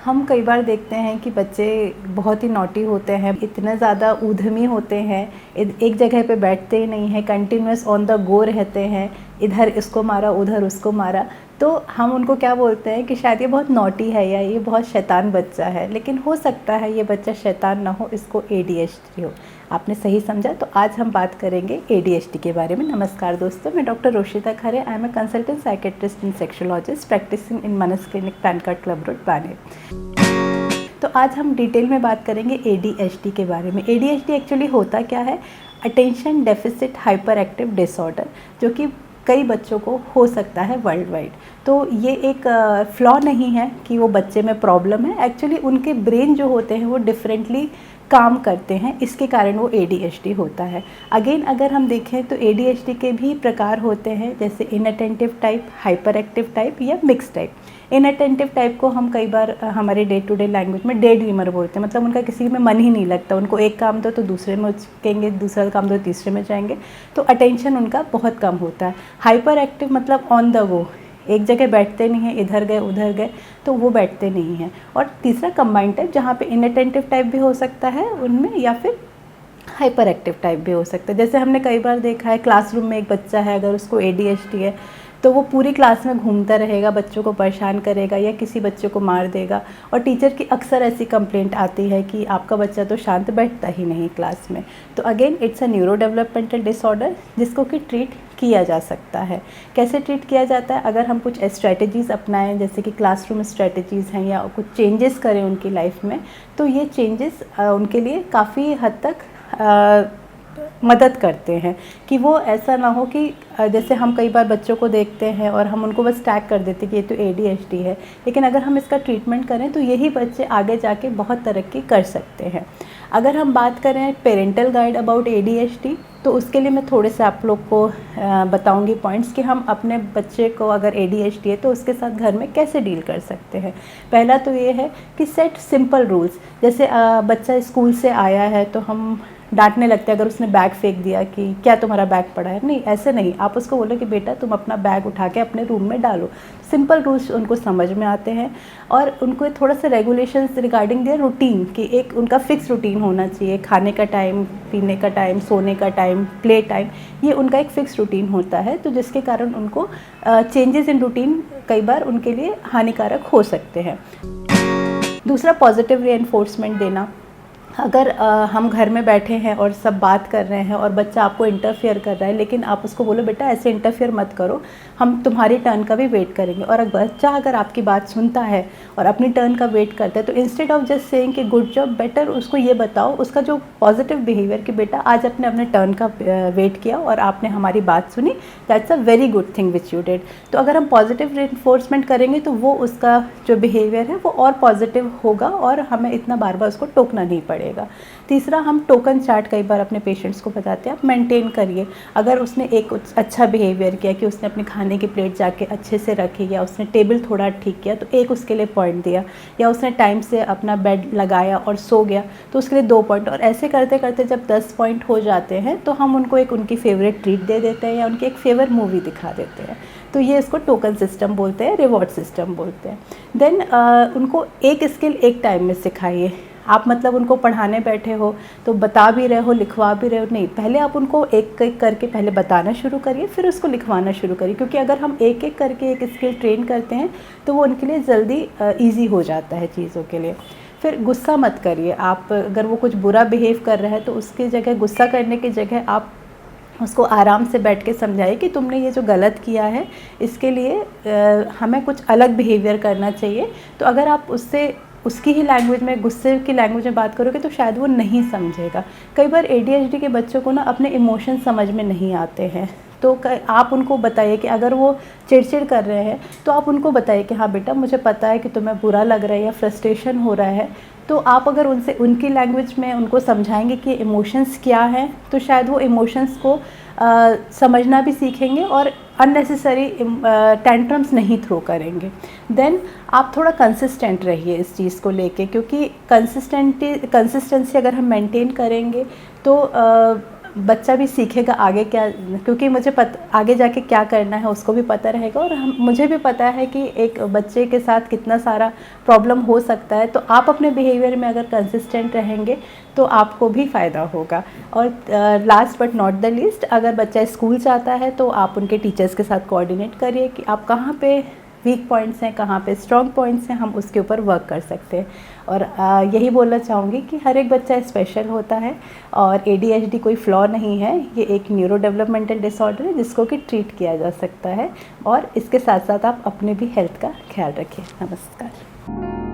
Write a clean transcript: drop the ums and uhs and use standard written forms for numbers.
हम कई बार देखते हैं कि बच्चे बहुत ही नॉटी होते हैं, इतने ज़्यादा ऊधमी होते हैं, एक जगह पे बैठते ही नहीं हैं, कंटिन्यूस ऑन द गो रहते हैं, इधर इसको मारा उधर उसको मारा। तो हम उनको क्या बोलते हैं कि शायद ये बहुत नॉटी है या ये बहुत शैतान बच्चा है, लेकिन हो सकता है ये बच्चा शैतान ना हो, इसको ADHD हो। आपने सही समझा। तो आज हम बात करेंगे ADHD के बारे में। नमस्कार दोस्तों, मैं doctor Roshita Khare, I am a consultant psychiatrist and sexologist practising in Manas clinic, Pan Card Club Road, Baner. तो आज हम डिटेल में बात करेंगे ADHD के बारे में। ADHD एक्चुअली होता क्या है? Attention deficit hyper active disorder, जो कि कई बच्चों को हो सकता है वर्ल्ड वाइड। तो ये एक फ्लॉ नहीं है कि वो बच्चे में प्रॉब्लम है, एक्चुअली उनके ब्रेन जो होते हैं वो डिफरेंटली काम करते हैं, इसके कारण वो ADHD होता है। अगेन अगर हम देखें तो ADHD के भी प्रकार होते हैं, जैसे inattentive type, hyper active type या मिक्स टाइप। इनअटेंटिव टाइप को हम कई बार हमारे डे टू डे लैंग्वेज में डे ड्रीमर बोलते हैं, मतलब उनका किसी में मन ही नहीं लगता, उनको एक काम दो तो दूसरे में उचकेंगे, दूसरा काम दो तीसरे में जाएंगे, तो अटेंशन उनका बहुत कम होता है। हाइपर एक्टिव मतलब ऑन द गो, एक जगह बैठते नहीं हैं, इधर गए उधर गए, तो वो बैठते नहीं हैं। और तीसरा कंबाइंड टाइप, जहाँ पे इनअटेंटिव टाइप भी हो सकता है उनमें, या फिर हाइपर एक्टिव टाइप भी हो सकता है। जैसे हमने कई बार देखा है, क्लासरूम में एक बच्चा है, अगर उसको ADHD है तो वो पूरी क्लास में घूमता रहेगा, बच्चों को परेशान करेगा या किसी बच्चे को मार देगा। और टीचर की अक्सर ऐसी कंप्लेंट आती है कि आपका बच्चा तो शांत बैठता ही नहीं क्लास में। तो again it's a neuro developmental disorder, जिसको कि ट्रीट किया जा सकता है। कैसे ट्रीट किया जाता है? अगर हम कुछ स्ट्रैटेजीज़ अपनाएं, जैसे कि क्लासरूम स्ट्रैटेजीज़ हैं, या कुछ चेंजेस करें उनकी लाइफ में, तो ये चेंजेस उनके लिए काफ़ी हद तक मदद करते हैं कि वो ऐसा ना हो कि जैसे हम कई बार बच्चों को देखते हैं और हम उनको बस टैग कर देते हैं कि ये तो ADHD है, लेकिन अगर हम इसका ट्रीटमेंट करें तो यही बच्चे आगे जाके बहुत तरक्की कर सकते हैं। अगर हम बात करें पेरेंटल गाइड अबाउट ADHD, तो उसके लिए मैं थोड़े से आप लोग को बताऊंगी पॉइंट्स कि हम अपने बच्चे को अगर ADHD है तो उसके साथ घर में कैसे डील कर सकते हैं। पहला तो ये है कि सेट सिंपल रूल्स। जैसे बच्चा स्कूल से आया है तो हम डांटने लगते हैं अगर उसने बैग फेंक दिया कि क्या तुम्हारा बैग पड़ा है। नहीं, ऐसे नहीं, आप उसको बोलो कि बेटा तुम अपना बैग उठा के अपने रूम में डालो। सिंपल रूल्स उनको समझ में आते हैं, और उनको थोड़ा सा रेगुलेशंस रिगार्डिंग देयर रूटीन, कि एक उनका फिक्स रूटीन होना चाहिए। खाने का टाइम, पीने का टाइम, सोने का टाइम, प्ले टाइम, ये उनका एक फिक्स रूटीन होता है। तो जिसके कारण उनको चेंजेस इन रूटीन कई बार उनके लिए हानिकारक हो सकते हैं। दूसरा, पॉजिटिव रीइंफोर्समेंट देना। अगर हम घर में बैठे हैं और सब बात कर रहे हैं और बच्चा आपको इंटरफेयर कर रहा है, लेकिन आप उसको बोलो बेटा ऐसे इंटरफेयर मत करो, हम तुम्हारी टर्न का भी वेट करेंगे। और बच्चा अगर आपकी बात सुनता है और अपनी टर्न का वेट करता है, तो इंस्टेड ऑफ जस्ट सेइंग कि गुड जॉब, बेटर उसको ये बताओ, उसका जो पॉजिटिव बिहेवियर कि बेटा आज आपने अपने टर्न का वेट किया और आपने हमारी बात सुनी, that's a very good thing which you did. तो अगर हम पॉजिटिव रिइंफोर्समेंट करेंगे तो वो उसका जो बिहेवियर है वो और पॉजिटिव होगा और हमें इतना बार बार उसको टोकना नहीं पड़ेगा। तीसरा, हम टोकन चार्ट कई बार अपने पेशेंट्स को बताते हैं, आप मेंटेन करिए। अगर उसने एक अच्छा बिहेवियर किया कि उसने अपने खाने की प्लेट जाके अच्छे से रखी, या उसने टेबल थोड़ा ठीक किया तो एक उसके लिए पॉइंट दिया, या उसने टाइम से अपना बेड लगाया और सो गया तो उसके लिए 2 पॉइंट। और ऐसे करते करते जब 10 पॉइंट हो जाते हैं तो हम उनको एक उनकी फेवरेट ट्रीट दे देते हैं या उनकी एक फेवरेट मूवी दिखा देते हैं। तो ये इसको टोकन सिस्टम बोलते हैं, रिवॉर्ड सिस्टम बोलते हैं। देन उनको एक स्किल एक टाइम में सिखाइए। आप मतलब उनको पढ़ाने बैठे हो तो बता भी रहे हो, लिखवा भी रहे हो, नहीं, पहले आप उनको एक एक करके पहले बताना शुरू करिए, फिर उसको लिखवाना शुरू करिए। क्योंकि अगर हम एक एक करके एक स्किल ट्रेन करते हैं तो वो उनके लिए जल्दी ईजी हो जाता है चीज़ों के लिए। फिर गुस्सा मत करिए। आप अगर वो कुछ बुरा बिहेव कर रहा है तो उसकी जगह, गुस्सा करने की जगह, आप उसको आराम से बैठ के समझाइए कि तुमने ये जो गलत किया है इसके लिए हमें कुछ अलग बिहेवियर करना चाहिए। तो अगर आप उससे उसकी ही लैंग्वेज में, गुस्से की लैंग्वेज में बात करोगे तो शायद वो नहीं समझेगा। कई बार ADHD के बच्चों को ना अपने इमोशन समझ में नहीं आते हैं, तो आप उनको बताइए कि अगर वो चिड़चिड़ कर रहे हैं तो आप उनको बताइए कि हाँ बेटा, मुझे पता है कि तुम्हें बुरा लग रहा है या फ्रस्ट्रेशन हो रहा है। तो आप अगर उनसे उनकी लैंग्वेज में उनको समझाएंगे कि इमोशंस क्या हैं, तो शायद वो इमोशंस को समझना भी सीखेंगे और अननेसेसरी टेंट्रम्स नहीं थ्रो करेंगे। देन आप थोड़ा कंसिस्टेंट रहिए इस चीज़ को लेके, क्योंकि कंसिस्टेंसी अगर हम मेंटेन करेंगे तो बच्चा भी सीखेगा आगे क्या, क्योंकि मुझे आगे जाके क्या करना है उसको भी पता रहेगा, और मुझे भी पता है कि एक बच्चे के साथ कितना सारा प्रॉब्लम हो सकता है। तो आप अपने बिहेवियर में अगर कंसिस्टेंट रहेंगे तो आपको भी फ़ायदा होगा। और last but not the least, अगर बच्चा स्कूल जाता है तो आप उनके टीचर्स के साथ कोऑर्डिनेट करिए कि आप कहाँ पे वीक पॉइंट्स हैं, कहाँ पे स्ट्रॉन्ग पॉइंट्स हैं, हम उसके ऊपर वर्क कर सकते हैं। और यही बोलना चाहूँगी कि हर एक बच्चा स्पेशल होता है, और ADHD कोई फ्लॉ नहीं है, ये एक न्यूरो डेवलपमेंटल डिसऑर्डर है जिसको कि ट्रीट किया जा सकता है। और इसके साथ साथ आप अपने भी हेल्थ का ख्याल रखिए। नमस्कार।